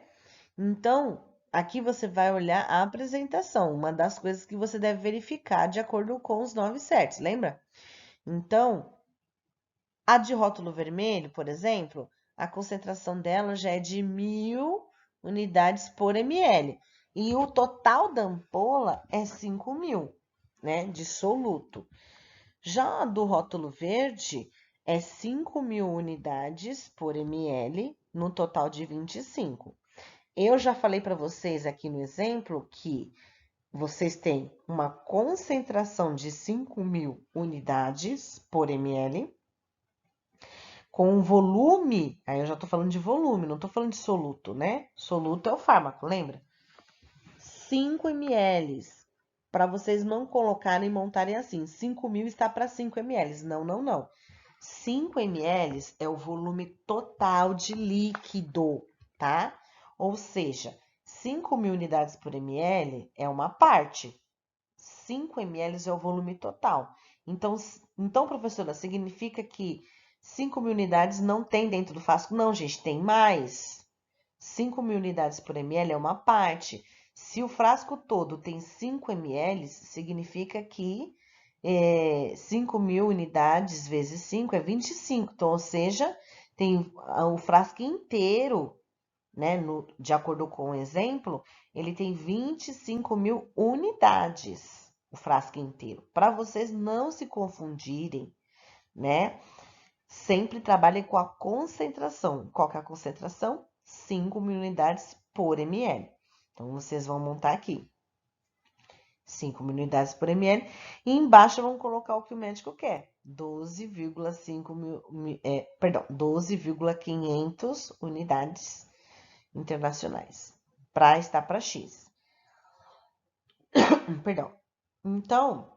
Então, aqui você vai olhar a apresentação, uma das coisas que você deve verificar de acordo com os 9 certos, lembra? Então, a de rótulo vermelho, por exemplo, a concentração dela já é de 1.000 unidades por ml. E o total da ampola é 5.000, né, de soluto. Já a do rótulo verde é 5.000 unidades por ml, no total de 25. Eu já falei para vocês aqui no exemplo que vocês têm uma concentração de 5.000 unidades por ml, com um volume, aí eu já tô falando de volume, não tô falando de soluto, né? Soluto é o fármaco, lembra? 5 ml, para vocês não colocarem e montarem assim, 5.000 está para 5 ml. Não, não, não. 5 ml é o volume total de líquido, tá? Ou seja, 5.000 unidades por ml é uma parte. 5 ml é o volume total. Então, professora, significa que 5.000 unidades não tem dentro do frasco? Não, gente, tem mais. 5.000 unidades por ml é uma parte. Se o frasco todo tem 5 ml, significa que 5.000 unidades vezes 5 é 25. Então, ou seja, tem o frasco inteiro, né? De acordo com o exemplo, ele tem 25.000 unidades, o frasco inteiro. Para vocês não se confundirem, né? Sempre trabalhem com a concentração. Qual que é a concentração? 5.000 unidades por ml. Então, vocês vão montar aqui. 5.000 unidades por ml. E embaixo vão colocar o que o médico quer. 12,500 unidades internacionais. Para estar para X. Perdão. Então,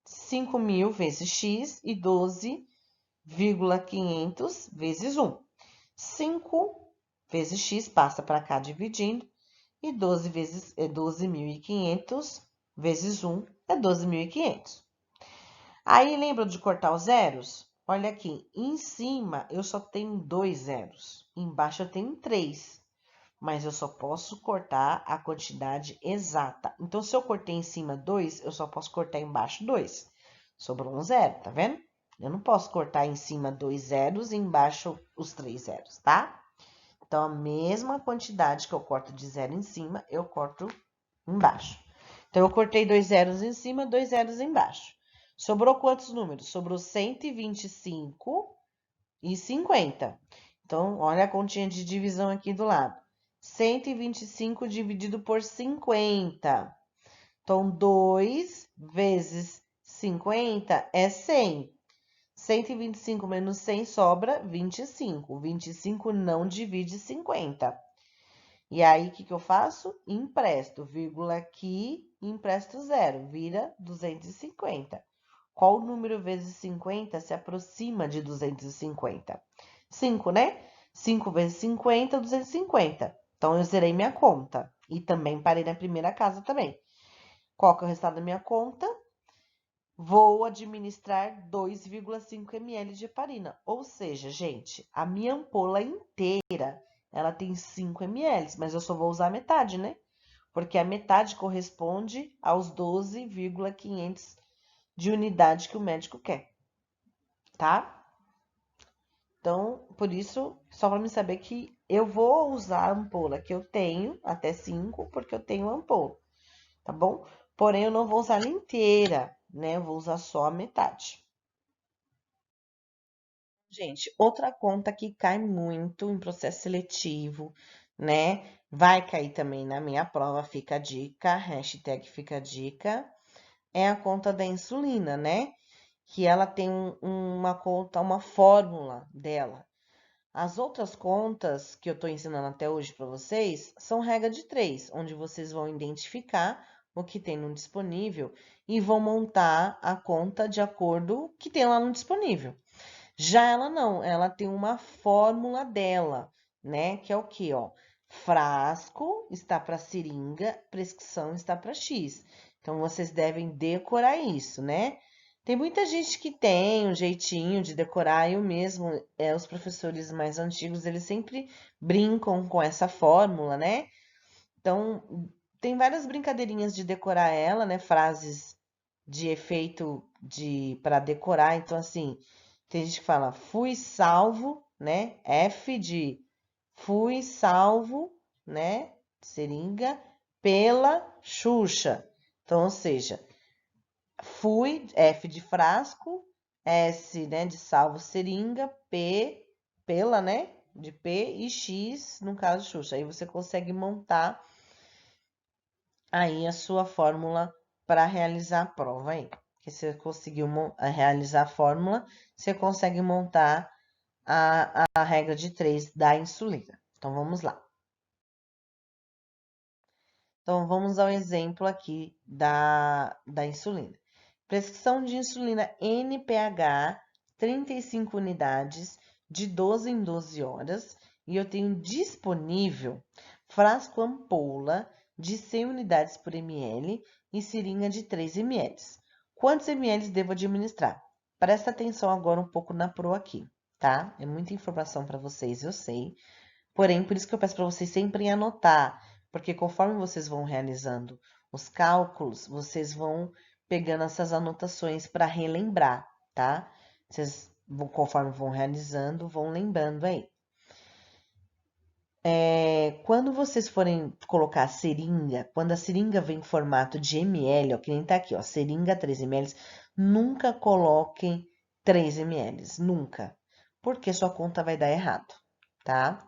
5.000 vezes X e 12,500 vezes 1. 5 vezes X passa para cá dividindo. E 12 vezes 12.500 vezes 1 é 12.500. Aí, lembra de cortar os zeros? Olha aqui, em cima eu só tenho 2 zeros, embaixo eu tenho 3. Mas eu só posso cortar a quantidade exata. Então, se eu cortei em cima 2, eu só posso cortar embaixo 2. Sobrou um zero, tá vendo? Eu não posso cortar em cima 2 zeros e embaixo os 3 zeros, tá? Então, a mesma quantidade que eu corto de zero em cima, eu corto embaixo. Então, eu cortei 2 zeros em cima, 2 zeros embaixo. Sobrou quantos números? Sobrou 125 e 50. Então, olha a continha de divisão aqui do lado. 125 dividido por 50. Então, 2 vezes 50 é 100. 125 menos 100 sobra 25. 25 não divide 50. E aí, o que eu faço? Empresto, vírgula aqui, empresto zero, vira 250. Qual número vezes 50 se aproxima de 250? 5, né? 5 vezes 50, 250. Então, eu zerei minha conta. E também parei na primeira casa também. Qual que é o resultado da minha conta? Vou administrar 2,5 ml de heparina. Ou seja, gente, a minha ampola inteira, ela tem 5 ml, mas eu só vou usar metade, né? Porque a metade corresponde aos 12,500 de unidade que o médico quer, tá? Então, por isso, só para me saber que eu vou usar a ampola que eu tenho, até 5, porque eu tenho ampola, tá bom? Porém, eu não vou usar ela inteira, né? Eu vou usar só a metade. Gente, outra conta que cai muito em processo seletivo, né? Vai cair também na minha prova, fica a dica, hashtag fica a dica, é a conta da insulina, né? Que ela tem uma conta, uma fórmula dela. As outras contas que eu estou ensinando até hoje para vocês são regra de três, onde vocês vão identificar o que tem no disponível e vão montar a conta de acordo com o que tem lá no disponível. Já ela não, ela tem uma fórmula dela, né? Que é o quê, ó? Frasco está para seringa, prescrição está para X. Então, vocês devem decorar isso, né? Tem muita gente que tem um jeitinho de decorar, eu mesmo, os professores mais antigos, eles sempre brincam com essa fórmula, né? Então, tem várias brincadeirinhas de decorar ela, né? Frases de efeito de para decorar. Então, assim, tem gente que fala fui salvo, né? F de fui salvo, né? Seringa pela Xuxa. Então, ou seja, fui, F de frasco, S, né, de salvo seringa, P, pela, né, de P e X, no caso Xuxa. Aí você consegue montar aí a sua fórmula para realizar a prova aí. Que você conseguiu realizar a fórmula, você consegue montar a regra de 3 da insulina. Então, vamos lá. Então, vamos ao exemplo aqui da insulina. Prescrição de insulina NPH, 35 unidades, de 12 em 12 horas. E eu tenho disponível frasco ampola de 100 unidades por ml e seringa de 3 ml. Quantos ml devo administrar? Presta atenção agora um pouco na pro aqui, tá? É muita informação para vocês, eu sei. Porém, por isso que eu peço para vocês sempre anotar, porque conforme vocês vão realizando os cálculos, vocês vão pegando essas anotações para relembrar, tá? Vocês, conforme vão realizando, vão lembrando aí. Quando vocês forem colocar a seringa, quando a seringa vem em formato de ml, ó, que nem tá aqui, ó, seringa 3 ml, nunca coloquem 3 ml, nunca, porque sua conta vai dar errado, tá?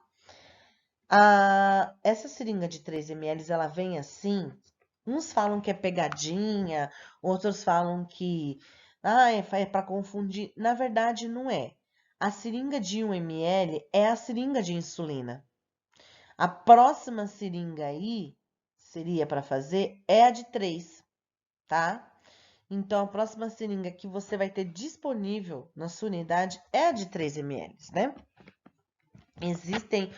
Essa seringa de 3 ml, ela vem assim. Uns falam que é pegadinha, outros falam que é para confundir. Na verdade, não é. A seringa de 1 ml é a seringa de insulina. A próxima seringa aí, seria para fazer, é a de 3, tá? Então, a próxima seringa que você vai ter disponível na sua unidade é a de 3 ml, né? Existem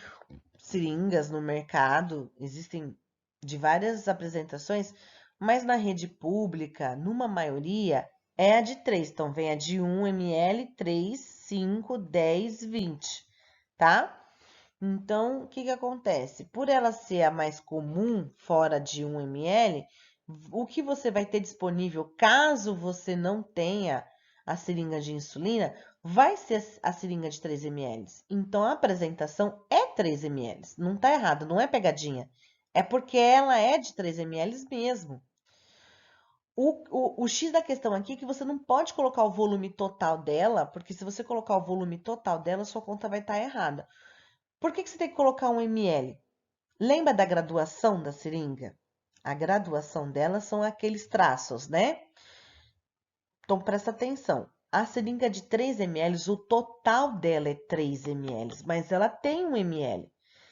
seringas no mercado, existem de várias apresentações, mas na rede pública, numa maioria, é a de 3. Então, vem a de 1 ml, 3, 5, 10, 20, tá? Então, o que que acontece? Por ela ser a mais comum, fora de 1 ml, o que você vai ter disponível, caso você não tenha a seringa de insulina, vai ser a seringa de 3 ml. Então, a apresentação é 3 ml. Não tá errado, não é pegadinha. É porque ela é de 3 ml mesmo. O X da questão aqui é que você não pode colocar o volume total dela, porque se você colocar o volume total dela, sua conta vai estar errada. Por que você tem que colocar 1 ml? Lembra da graduação da seringa? A graduação dela são aqueles traços, né? Então, presta atenção. A seringa de 3 ml, o total dela é 3 ml, mas ela tem 1 ml.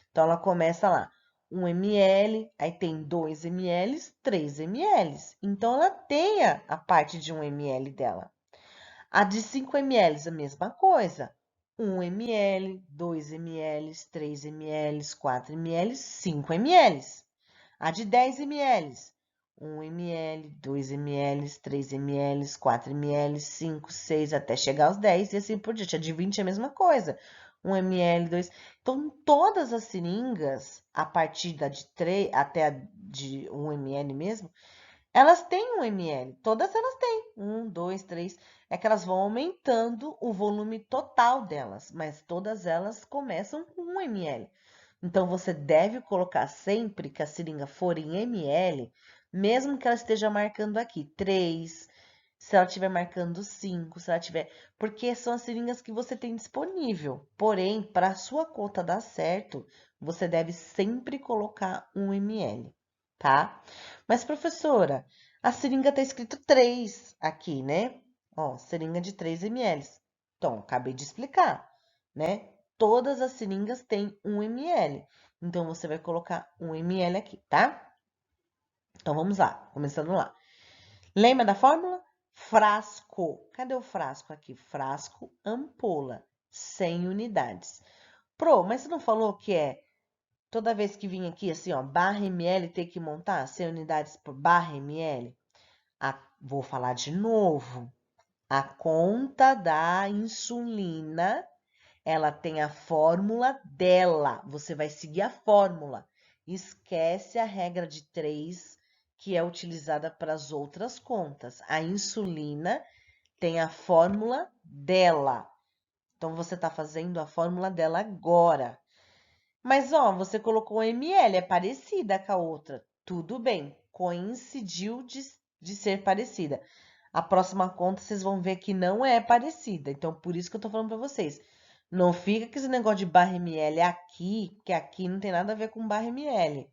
Então, ela começa lá, 1 ml, aí tem 2 ml, 3 ml. Então, ela tem a parte de 1 ml dela. A de 5 ml, a mesma coisa. 1 ml, 2 ml, 3 ml, 4 ml, 5 ml. A de 10 ml, 1 ml, 2 ml, 3 ml, 4 ml, 5, 6, até chegar aos 10 e assim por diante. A de 20 é a mesma coisa. 1 ml, 2. Então, todas as seringas, a partir da de 3 até a de 1 ml mesmo, elas têm 1 ml. Todas elas têm. 1, 2, 3. É que elas vão aumentando o volume total delas, mas todas elas começam com 1 ml. Então, você deve colocar sempre que a seringa for em ml, mesmo que ela esteja marcando aqui 3, se ela estiver marcando 5, se ela tiver... Porque são as seringas que você tem disponível. Porém, para a sua conta dar certo, você deve sempre colocar 1 ml, tá? Mas, professora, a seringa tá escrito 3 aqui, né? Ó, seringa de 3 ml. Então, acabei de explicar, né? Todas as seringas têm 1 ml. Então, você vai colocar 1 ml aqui, tá? Então, vamos lá, começando lá. Lembra da fórmula? Frasco. Cadê o frasco aqui? Frasco, ampola, 100 unidades. Pro, mas você não falou que é toda vez que vim aqui, assim, ó, barra ml, ter que montar 100 unidades por barra ml? Vou falar de novo. A conta da insulina, ela tem a fórmula dela. Você vai seguir a fórmula. Esquece a regra de 3, que é utilizada para as outras contas. A insulina tem a fórmula dela. Então, você está fazendo a fórmula dela agora. Mas, ó, você colocou ml, é parecida com a outra. Tudo bem, coincidiu de ser parecida. A próxima conta, vocês vão ver que não é parecida. Então, por isso que eu tô falando para vocês. Não fica com esse negócio de barra ml aqui, porque aqui não tem nada a ver com barra ml.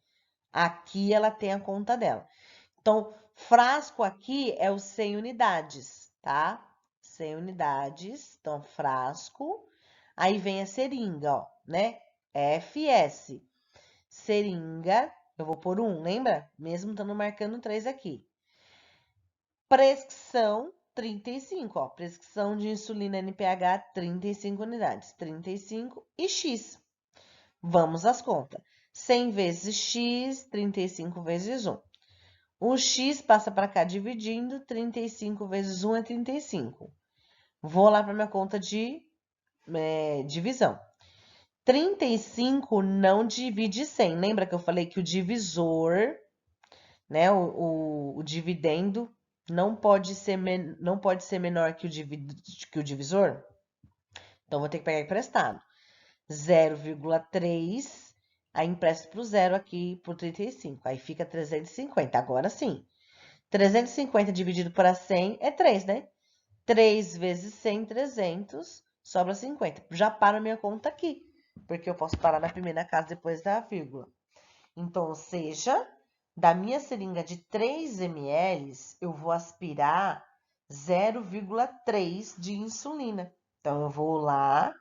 Aqui ela tem a conta dela. Então, frasco aqui é o 100 unidades, tá? 100 unidades. Então, frasco. Aí vem a seringa, ó, né? FS. Seringa, eu vou pôr 1, lembra? Mesmo estando marcando 3 aqui. Prescrição, 35, ó. Prescrição de insulina NPH, 35 unidades. 35 e X. Vamos às contas. 100 vezes X, 35 vezes 1. O X passa para cá dividindo, 35 vezes 1 é 35. Vou lá para minha conta de divisão. 35 não divide 100. Lembra que eu falei que o divisor, né, o dividendo, não pode ser menor que o divisor? Então, vou ter que pegar emprestado. 0,3, aí empresto para o zero aqui por 35. Aí fica 350. Agora sim. 350 dividido por 100 é 3, né? 3 vezes 100, 300, sobra 50. Já paro minha conta aqui, porque eu posso parar na primeira casa depois da vírgula. Então, ou seja, da minha seringa de 3 ml, eu vou aspirar 0,3 de insulina. Então, eu vou lá,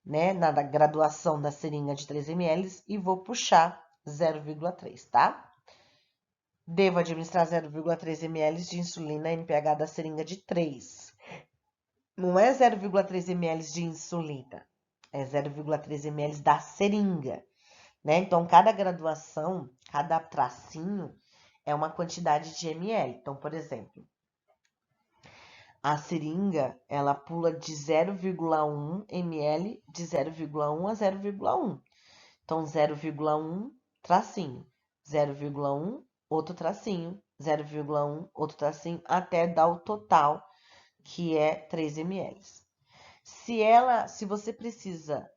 né, na graduação da seringa de 3 ml e vou puxar 0,3, tá? Devo administrar 0,3 ml de insulina NPH da seringa de 3. Não é 0,3 ml de insulina, é 0,3 ml da seringa, né? Então, cada graduação, cada tracinho é uma quantidade de ml. Então, por exemplo, a seringa, ela pula de 0,1 ml de 0,1 a 0,1. Então, 0,1 tracinho, 0,1 outro tracinho, 0,1 outro tracinho, até dar o total, que é 3 ml. Se você precisa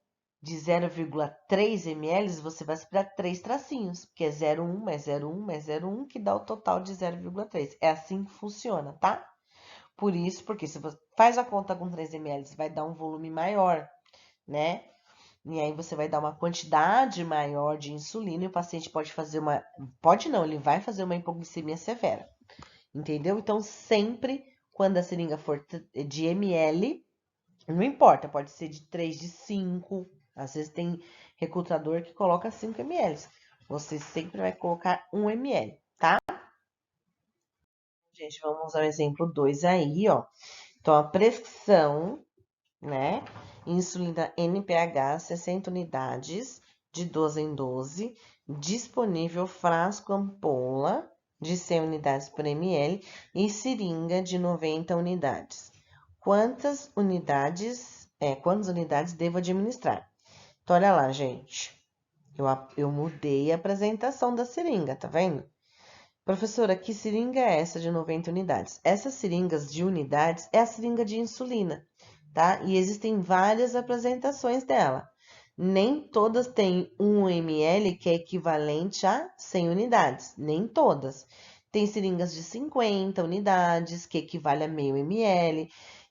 de 0,3 ml, você vai aspirar 3 tracinhos, que é 0,1 mais 0,1 mais 0,1, que dá o total de 0,3. É assim que funciona, tá? Por isso, porque se você faz a conta com 3 ml, vai dar um volume maior, né? E aí você vai dar uma quantidade maior de insulina e o paciente pode fazer uma... Pode não, ele vai fazer uma hipoglicemia severa. Entendeu? Então, sempre quando a seringa for de ml, não importa, pode ser de 3, de 5. Às vezes tem recrutador que coloca 5 ml. Você sempre vai colocar 1 ml, tá? Gente, vamos ao exemplo 2 aí, ó. Então, a prescrição, né? Insulina NPH, 60 unidades, de 12 em 12. Disponível frasco ampola, de 100 unidades por ml. E seringa, de 90 unidades. Quantas unidades devo administrar? Então, olha lá, gente. Eu mudei a apresentação da seringa, tá vendo? Professora, que seringa é essa de 90 unidades? Essas seringas de unidades é a seringa de insulina, tá? E existem várias apresentações dela. Nem todas têm 1 ml, que é equivalente a 100 unidades. Nem todas. Tem seringas de 50 unidades, que equivale a meio ml.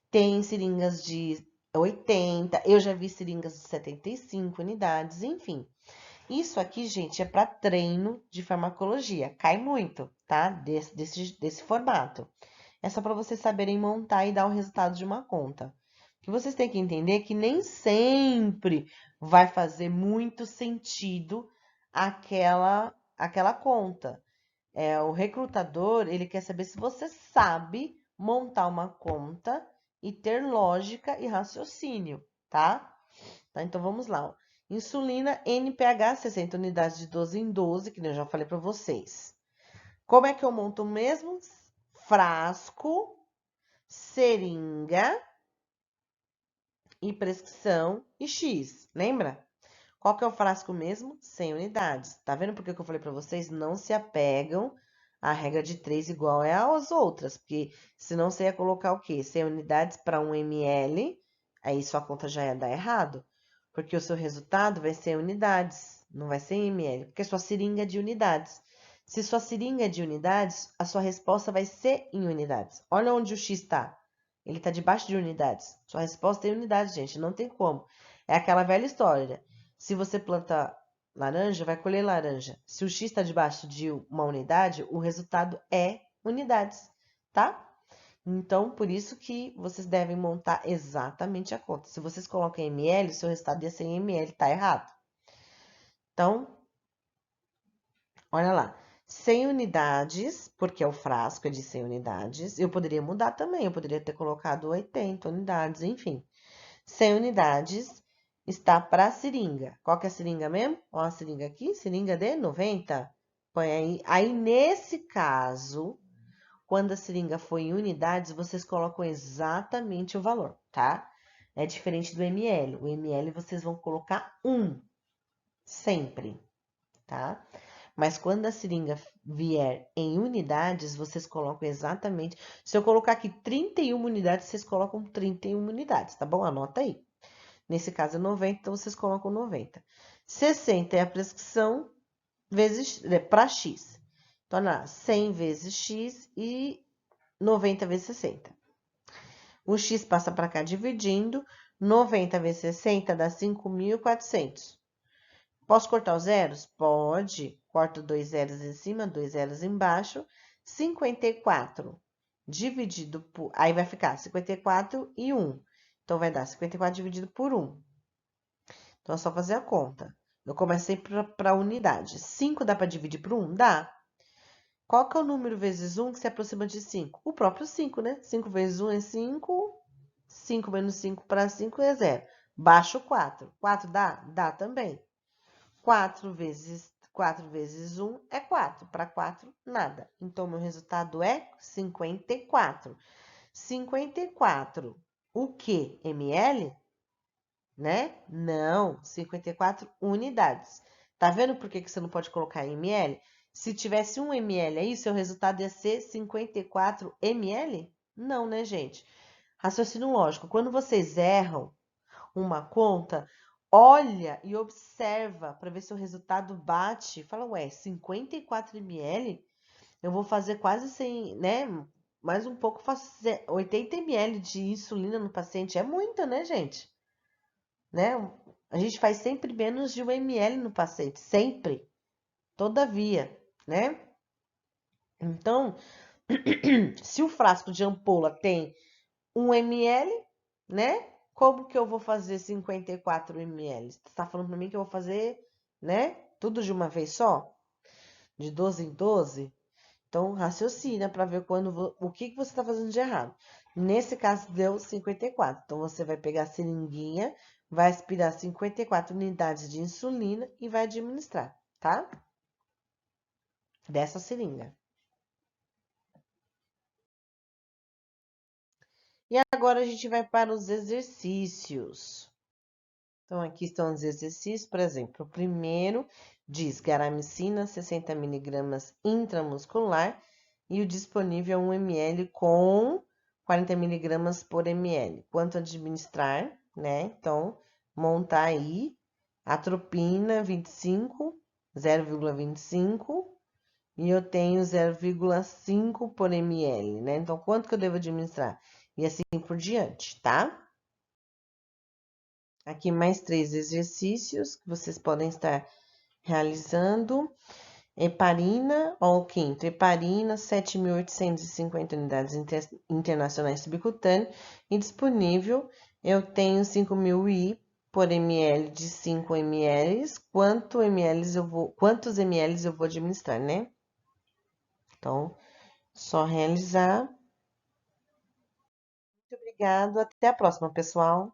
Tem seringas de 80, eu já vi seringas de 75 unidades, enfim. Isso aqui, gente, é para treino de farmacologia. Cai muito, tá? Desse formato. É só para vocês saberem montar e dar o resultado de uma conta. O que vocês têm que entender é que nem sempre vai fazer muito sentido aquela conta. O recrutador, ele quer saber se você sabe montar uma conta e ter lógica e raciocínio, tá? Então, vamos lá. Ó. Insulina NPH, 60 unidades de 12 em 12, que eu já falei para vocês. Como é que eu monto o mesmo? Frasco, seringa e prescrição e X, lembra? Qual que é o frasco mesmo? 100 unidades. Tá vendo por que eu falei para vocês? Não se apegam à regra de 3 igual é às outras, porque senão você ia colocar o quê? 100 unidades para 1 ml, aí sua conta já ia dar errado, porque o seu resultado vai ser unidades, não vai ser ml, porque sua seringa é de unidades. Se sua seringa é de unidades, a sua resposta vai ser em unidades. Olha onde o X está. Ele está debaixo de unidades. Sua resposta é em unidades, gente, não tem como. É aquela velha história. Se você planta laranja, vai colher laranja. Se o X está debaixo de uma unidade, o resultado é unidades, tá? Então, por isso que vocês devem montar exatamente a conta. Se vocês colocam em ml, o seu resultado ia ser em ml, tá errado. Então, olha lá. 100 unidades, porque o frasco é de 100 unidades. Eu poderia mudar também, eu poderia ter colocado 80 unidades, enfim. 100 unidades está para a seringa. Qual que é a seringa mesmo? Ó, a seringa aqui, seringa de 90. Põe aí. Aí, nesse caso, quando a seringa for em unidades, vocês colocam exatamente o valor, tá? É diferente do ml. O ml vocês vão colocar 1, sempre, tá? Mas quando a seringa vier em unidades, vocês colocam exatamente... Se eu colocar aqui 31 unidades, vocês colocam 31 unidades, tá bom? Anota aí. Nesse caso é 90, então vocês colocam 90. 60 é a prescrição vezes para X. Então, lá, 100 vezes X e 90 vezes 60. O X passa para cá dividindo. 90 vezes 60 dá 5.400. Posso cortar os zeros? Pode. Corto 2 zeros em cima, 2 zeros embaixo. 54 dividido por... Aí vai ficar 54 e 1. Então, vai dar 54 dividido por 1. Então, é só fazer a conta. Eu começo sempre para unidade. 5 dá para dividir por 1? Dá. Qual que é o número vezes 1 que se aproxima de 5? O próprio 5, né? 5 vezes 1 é 5. 5 menos 5 para 5 é 0. Baixo 4. 4 dá? Dá também. 4 vezes 1 é 4. Para 4, nada. Então, meu resultado é 54. 54, o quê? ml? Né? Não, 54 unidades. Tá vendo por que você não pode colocar ml? Se tivesse 1 ml aí, seu resultado ia ser 54 ml? Não, né, gente? Raciocínio lógico. Quando vocês erram uma conta, olha e observa para ver se o resultado bate. Fala, ué, 54 ml? Eu vou fazer quase 100, né? Mais um pouco, faço 80 ml de insulina no paciente. É muito, né, gente? Né? A gente faz sempre menos de 1 ml no paciente, sempre, todavia, né? Então, se o frasco de ampola tem 1 ml, né? Como que eu vou fazer 54 ml? Você tá falando para mim que eu vou fazer, né? Tudo de uma vez só? De 12 em 12? Então, raciocina para ver o que você está fazendo de errado. Nesse caso, deu 54. Então, você vai pegar a seringuinha, vai aspirar 54 unidades de insulina e vai administrar, tá? Dessa seringa. E agora a gente vai para os exercícios. Então, aqui estão os exercícios, por exemplo, o primeiro diz garamicina 60 mg intramuscular e o disponível é 1 ml com 40 mg por ml. Quanto administrar, né? Então, montar aí atropina 25, 0,25 e eu tenho 0,5 por ml, né? Então, quanto que eu devo administrar? E assim por diante, tá? Aqui mais 3 exercícios que vocês podem estar realizando. Heparina, ó, o quinto, heparina, 7.850 unidades internacionais subcutâneas e disponível, eu tenho 5.000 I por ml de 5 ml, quantos ml eu vou administrar, né? Então, só realizar. Muito obrigado, até a próxima, pessoal.